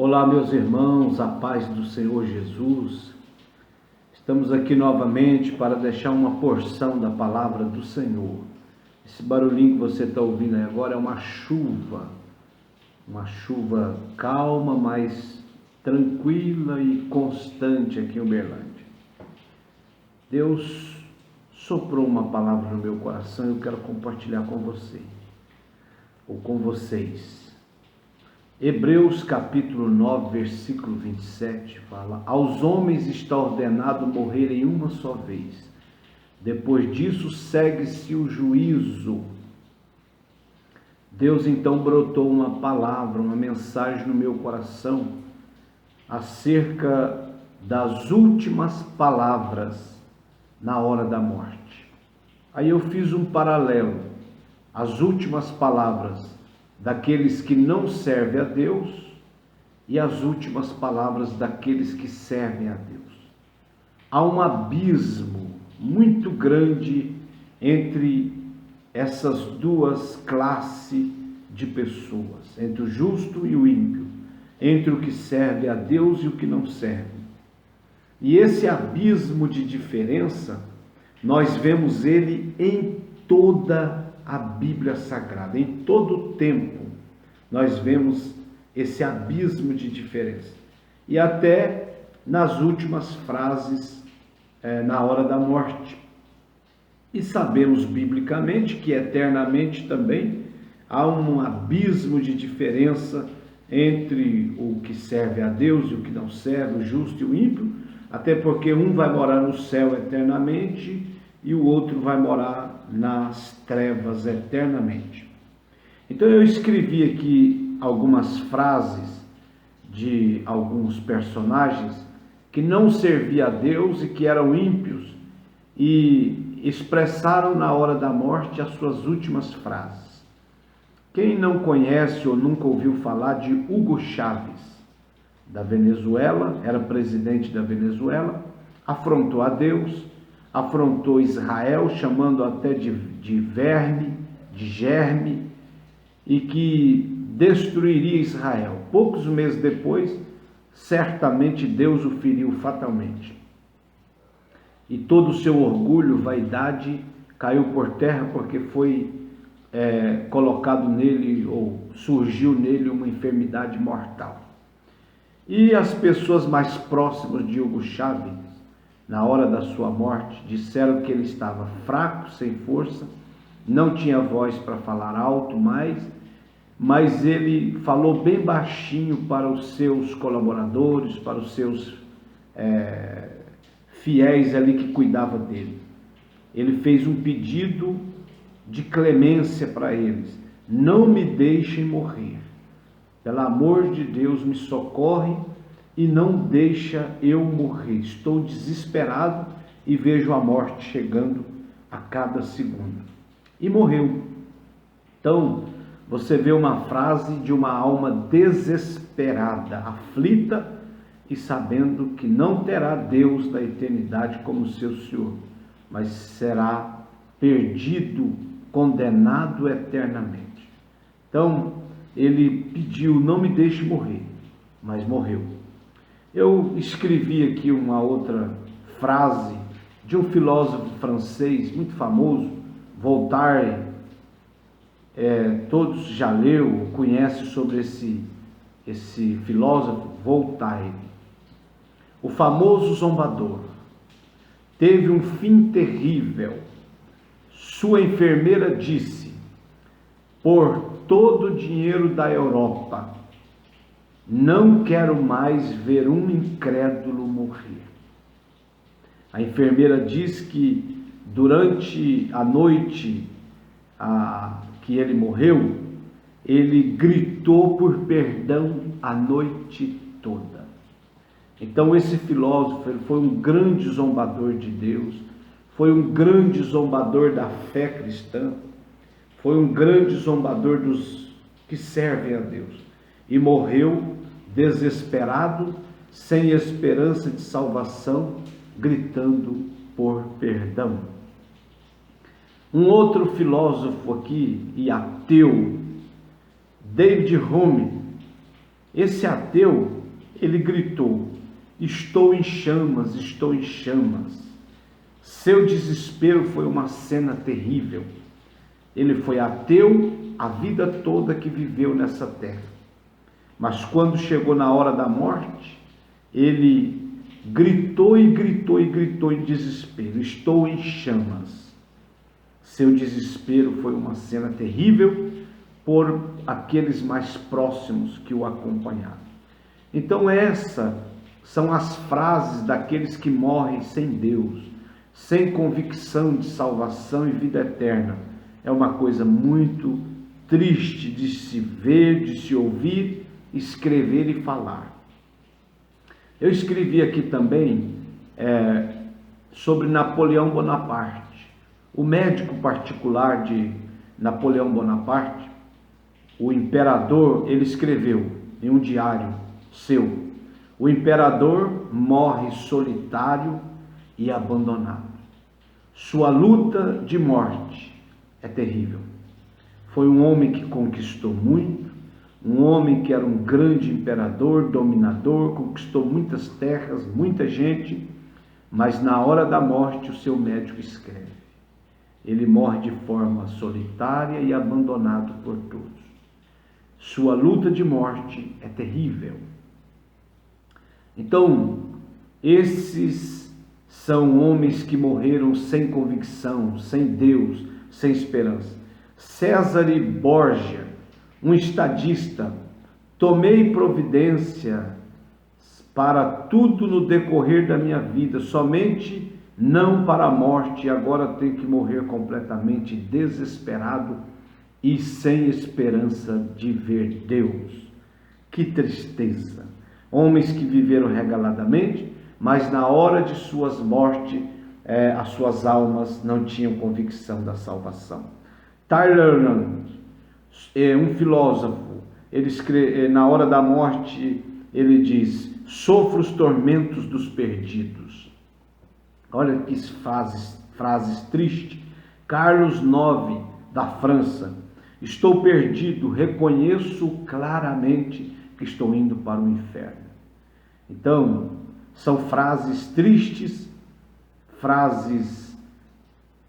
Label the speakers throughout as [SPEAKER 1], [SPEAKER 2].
[SPEAKER 1] Olá, meus irmãos, a paz do Senhor Jesus. Estamos aqui novamente para deixar uma porção da palavra do Senhor. Esse barulhinho que você está ouvindo aí agora é uma chuva calma, mas tranquila e constante aqui em Uberlândia. Deus soprou uma palavra no meu coração e eu quero compartilhar com você, ou com vocês. Hebreus capítulo 9, versículo 27 fala: aos homens está ordenado morrerem uma só vez, depois disso segue-se o juízo. Deus então brotou uma palavra, uma mensagem no meu coração acerca das últimas palavras na hora da morte. Aí eu fiz um paralelo, as últimas palavras daqueles que não servem a Deus e as últimas palavras daqueles que servem a Deus. Há um abismo muito grande entre essas duas classes de pessoas, entre o justo e o ímpio, entre o que serve a Deus e o que não serve. E esse abismo de diferença, nós vemos ele em toda a Bíblia Sagrada, em todo o tempo, nós vemos esse abismo de diferença. E até nas últimas frases, na hora da morte. E sabemos biblicamente que eternamente também há um abismo de diferença entre o que serve a Deus e o que não serve, o justo e o ímpio, até porque um vai morar no céu eternamente e o outro vai morar nas trevas eternamente. Então eu escrevi aqui algumas frases de alguns personagens que não serviam a Deus e que eram ímpios e expressaram na hora da morte as suas últimas frases. Quem não conhece ou nunca ouviu falar de Hugo Chávez, da Venezuela, era presidente da Venezuela, afrontou a Deus, afrontou Israel, chamando até de verme, de germe, e que destruiria Israel. Poucos meses depois, certamente Deus o feriu fatalmente. E todo o seu orgulho, vaidade, caiu por terra porque foi colocado nele, ou surgiu nele uma enfermidade mortal. E as pessoas mais próximas de Hugo Chávez, na hora da sua morte, disseram que ele estava fraco, sem força, não tinha voz para falar alto mais, mas ele falou bem baixinho para os seus colaboradores, para os seus fiéis ali que cuidavam dele. Ele fez um pedido de clemência para eles: não me deixem morrer, pelo amor de Deus, me socorre e não deixa eu morrer. Estou desesperado e vejo a morte chegando a cada segundo. E morreu. Então, você vê uma frase de uma alma desesperada, aflita e sabendo que não terá Deus na eternidade como seu Senhor, mas será perdido, condenado eternamente. Então, ele pediu: não me deixe morrer, mas morreu. Eu escrevi aqui uma outra frase de um filósofo francês muito famoso, Voltaire. Todos já leu, conhecem sobre esse filósofo Voltaire. O famoso zombador teve um fim terrível. Sua enfermeira disse: por todo o dinheiro da Europa, não quero mais ver um incrédulo morrer. A enfermeira diz que durante a noite que ele morreu, ele gritou por perdão a noite toda. Então esse filósofo, ele foi um grande zombador de Deus, foi um grande zombador da fé cristã, foi um grande zombador dos que servem a Deus, e morreu desesperado, sem esperança de salvação, gritando por perdão. Um outro filósofo aqui, e ateu, David Hume, Esse ateu, ele gritou: estou em chamas, estou em chamas. Seu desespero foi uma cena terrível. Ele foi ateu a vida toda que viveu nessa terra. Mas quando chegou na hora da morte, ele gritou e gritou e gritou em desespero: estou em chamas. Seu desespero foi uma cena terrível por aqueles mais próximos que o acompanharam. Então essas são as frases daqueles que morrem sem Deus, sem convicção de salvação e vida eterna. É uma coisa muito triste de se ver, de se ouvir, escrever e falar. Eu escrevi aqui também sobre Napoleão Bonaparte. O médico particular de Napoleão Bonaparte, o imperador, ele escreveu em um diário seu: o imperador morre solitário e abandonado. Sua luta de morte é terrível. Foi um homem que conquistou muito, um homem que era um grande imperador, dominador, conquistou muitas terras, muita gente, mas na hora da morte o seu médico escreve: ele morre de forma solitária e abandonado por todos. Sua luta de morte é terrível. Então, esses são homens que morreram sem convicção, sem Deus, sem esperança. Césare Borgia, um estadista: tomei providência para tudo no decorrer da minha vida, somente não para a morte, e agora tenho que morrer completamente desesperado e sem esperança de ver Deus. Que tristeza! Homens que viveram regaladamente, mas na hora de suas mortes, as suas almas não tinham convicção da salvação. Talleyrand, um filósofo, ele escreve, na hora da morte, ele diz: sofro os tormentos dos perdidos. Olha que frases tristes. Carlos IX, da França: estou perdido, reconheço claramente que estou indo para o inferno. Então, são frases tristes, frases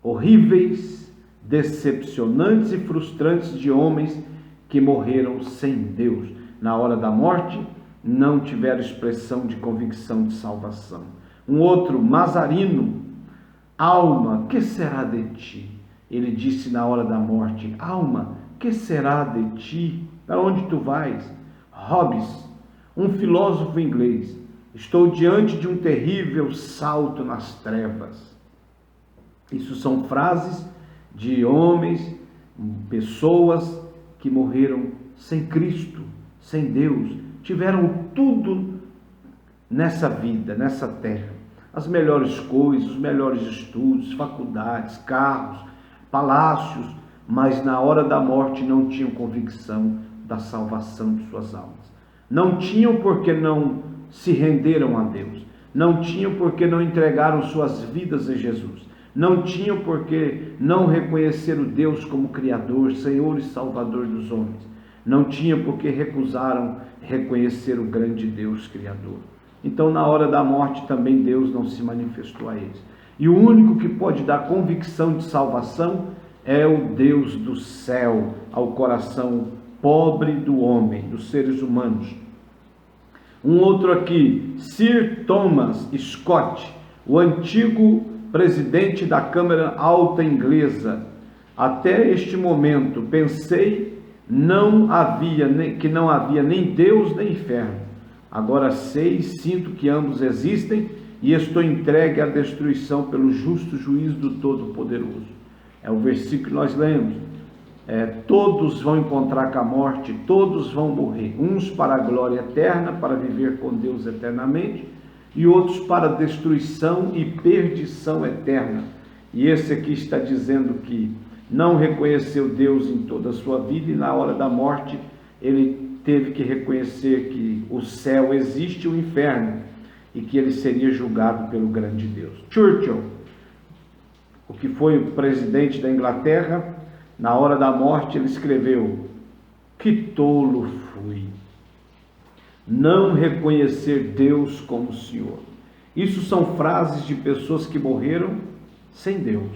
[SPEAKER 1] horríveis, decepcionantes e frustrantes de homens que morreram sem Deus. Na hora da morte, não tiveram expressão de convicção de salvação. Um outro, Mazarino: alma, que será de ti? Ele disse na hora da morte: alma, que será de ti? Para onde tu vais? Hobbes, um filósofo inglês: estou diante de um terrível salto nas trevas. Isso são frases de homens, pessoas que morreram sem Cristo, sem Deus, tiveram tudo nessa vida, nessa terra: as melhores coisas, os melhores estudos, faculdades, carros, palácios, mas na hora da morte não tinham convicção da salvação de suas almas. Não tinham porque não se renderam a Deus, não tinham porque não entregaram suas vidas a Jesus, não tinham porque não reconheceram Deus como Criador, Senhor e Salvador dos homens, não tinham porque recusaram reconhecer o grande Deus Criador. Então, na hora da morte também Deus não se manifestou a eles. E o único que pode dar convicção de salvação é o Deus do céu ao coração pobre do homem, dos seres humanos. Um outro aqui, Sir Thomas Scott, o antigo presidente da Câmara Alta inglesa: até este momento pensei que não havia nem Deus nem inferno. Agora sei e sinto que ambos existem e estou entregue à destruição pelo justo juízo do Todo-Poderoso. É o versículo que nós lemos. Todos vão encontrar com a morte, todos vão morrer, uns para a glória eterna, para viver com Deus eternamente, e outros para a destruição e perdição eterna. E esse aqui está dizendo que não reconheceu Deus em toda a sua vida, e na hora da morte ele teve que reconhecer que o céu existe e o inferno, e que ele seria julgado pelo grande Deus. Churchill, o que foi o presidente da Inglaterra, na hora da morte ele escreveu: que tolo fui. não reconhecer Deus como Senhor. Isso são frases de pessoas que morreram sem Deus.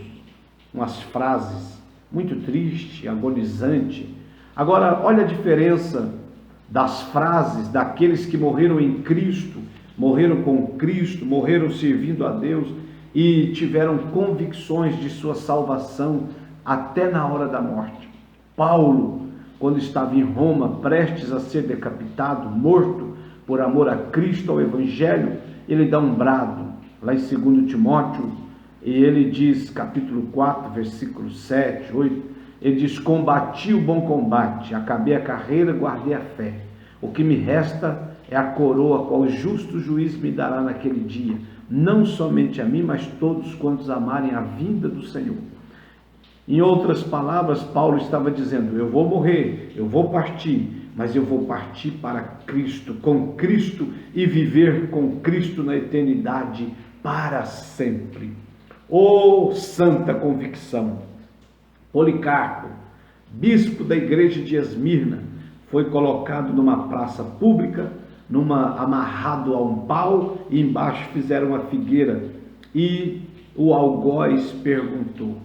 [SPEAKER 1] Umas frases muito tristes, agonizantes. Agora, olha a diferença das frases daqueles que morreram em Cristo, morreram com Cristo, morreram servindo a Deus e tiveram convicções de sua salvação até na hora da morte. Paulo, quando estava em Roma, prestes a ser decapitado, morto por amor a Cristo, ao Evangelho, ele dá um brado, lá em 2 Timóteo, e ele diz, capítulo 4, versículos 7, 8, ele diz: combati o bom combate, acabei a carreira, guardei a fé. O que me resta é a coroa, qual o justo juiz me dará naquele dia, não somente a mim, mas todos quantos amarem a vinda do Senhor. Em outras palavras, Paulo estava dizendo: eu vou morrer, eu vou partir, mas eu vou partir para Cristo, com Cristo, e viver com Cristo na eternidade para sempre. Oh, santa convicção! Policarpo, bispo da igreja de Esmirna, foi colocado numa praça pública, amarrado a um pau, e embaixo fizeram uma figueira, e o algoz perguntou: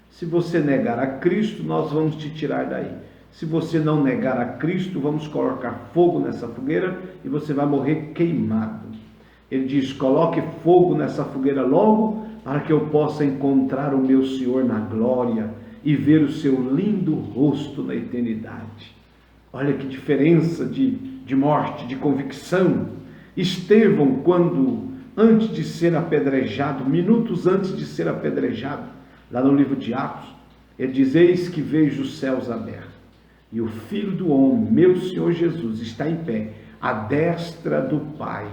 [SPEAKER 1] se você negar a Cristo, nós vamos te tirar daí. Se você não negar a Cristo, vamos colocar fogo nessa fogueira e você vai morrer queimado. Ele diz: coloque fogo nessa fogueira logo, para que eu possa encontrar o meu Senhor na glória e ver o seu lindo rosto na eternidade. Olha que diferença de morte, de convicção. Estevão, quando, antes de ser apedrejado, minutos antes de ser apedrejado, lá no livro de Atos, ele diz: eis que vejo os céus abertos, e o Filho do Homem, meu Senhor Jesus, está em pé, à destra do Pai,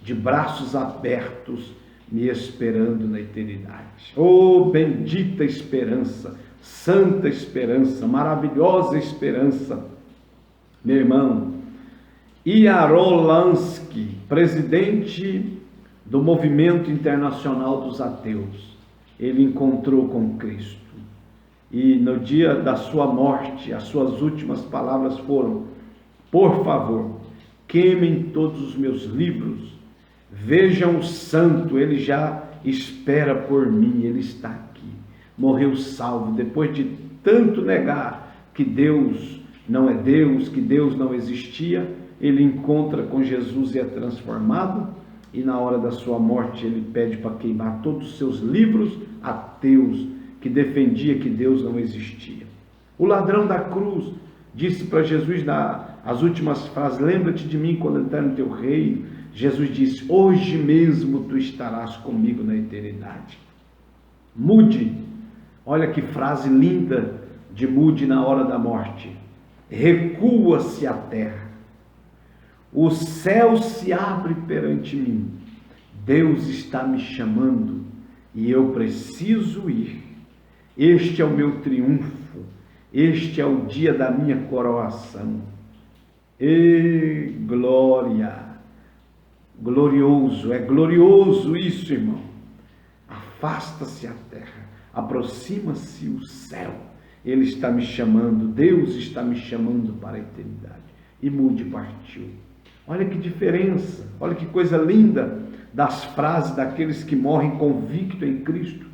[SPEAKER 1] de braços abertos, me esperando na eternidade. Oh, bendita esperança, santa esperança, maravilhosa esperança. Meu irmão, Yarolansky, presidente do Movimento Internacional dos Ateus, ele encontrou com Cristo. E no dia da sua morte, as suas últimas palavras foram: por favor, queimem todos os meus livros, vejam o santo, ele já espera por mim, ele está aqui. Morreu salvo, depois de tanto negar que Deus não é Deus, que Deus não existia, ele encontra com Jesus e é transformado, e na hora da sua morte ele pede para queimar todos os seus livros ateus, que defendia que Deus não existia. O ladrão da cruz disse para Jesus as últimas frases: lembra-te de mim quando entrar no teu reino. Jesus disse: hoje mesmo tu estarás comigo na eternidade. Moody, olha que frase linda de Moody na hora da morte: recua-se a terra, o céu se abre perante mim, Deus está me chamando e eu preciso ir. Este é o meu triunfo, este é o dia da minha coroação. E glória, glorioso, é glorioso isso, irmão. Afasta-se a terra, aproxima-se o céu. Ele está me chamando, Deus está me chamando para a eternidade. E Moody partiu. Olha que diferença, olha que coisa linda das frases daqueles que morrem convictos em Cristo.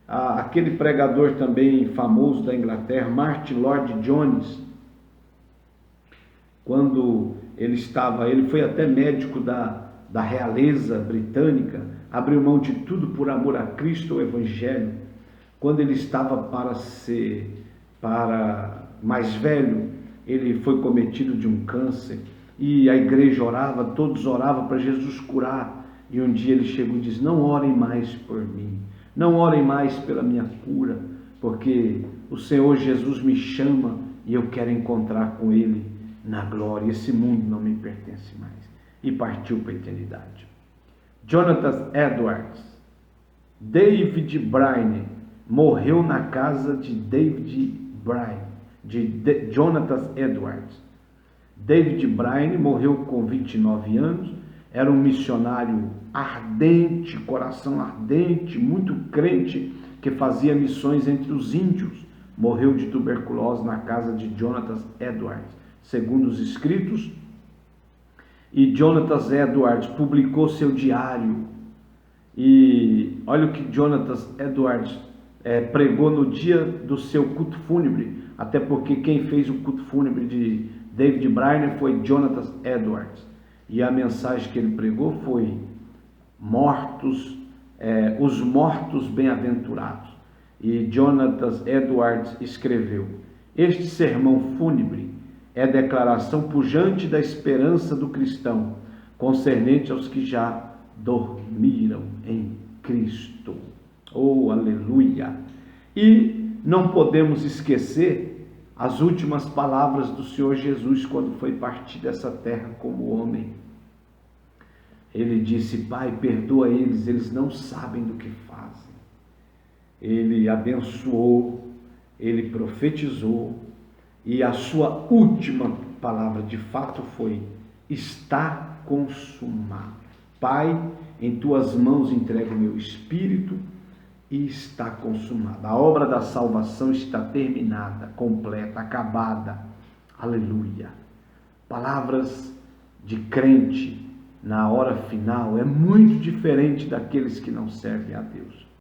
[SPEAKER 1] Aquele pregador também famoso da Inglaterra, Martin Lloyd-Jones, quando ele foi até médico da realeza britânica, abriu mão de tudo por amor a Cristo, o Evangelho. Quando ele estava para mais velho, ele foi cometido de um câncer, e a igreja orava, todos oravam para Jesus curar, e um dia ele chegou e disse: não orem mais por mim, não orem mais pela minha cura, porque o Senhor Jesus me chama e eu quero encontrar com Ele na glória, esse mundo não me pertence mais. E partiu para a eternidade. Jonathan Edwards, David Bryan, morreu na casa de Jonathan Edwards. David Bryan morreu com 29 anos, era um missionário ardente, coração ardente, muito crente, que fazia missões entre os índios. Morreu de tuberculose na casa de Jonathan Edwards, segundo os escritos. E Jonathan Edwards publicou seu diário. E olha o que Jonathan Edwards pregou no dia do seu culto fúnebre, até porque quem fez o culto fúnebre de David Brainerd foi Jonathan Edwards. E a mensagem que ele pregou foi: os mortos bem-aventurados. E Jonathan Edwards escreveu: este sermão fúnebre é declaração pujante da esperança do cristão, concernente aos que já dormiram em Cristo. Oh, aleluia! E não podemos esquecer as últimas palavras do Senhor Jesus quando foi partir dessa terra como homem. Ele disse: Pai, perdoa eles, eles não sabem do que fazem. Ele abençoou, ele profetizou, e a sua última palavra de fato foi: está consumado. Pai, em tuas mãos entrego o meu espírito, e está consumado. A obra da salvação está terminada, completa, acabada. Aleluia. Palavras de crente na hora final é muito diferente daqueles que não servem a Deus.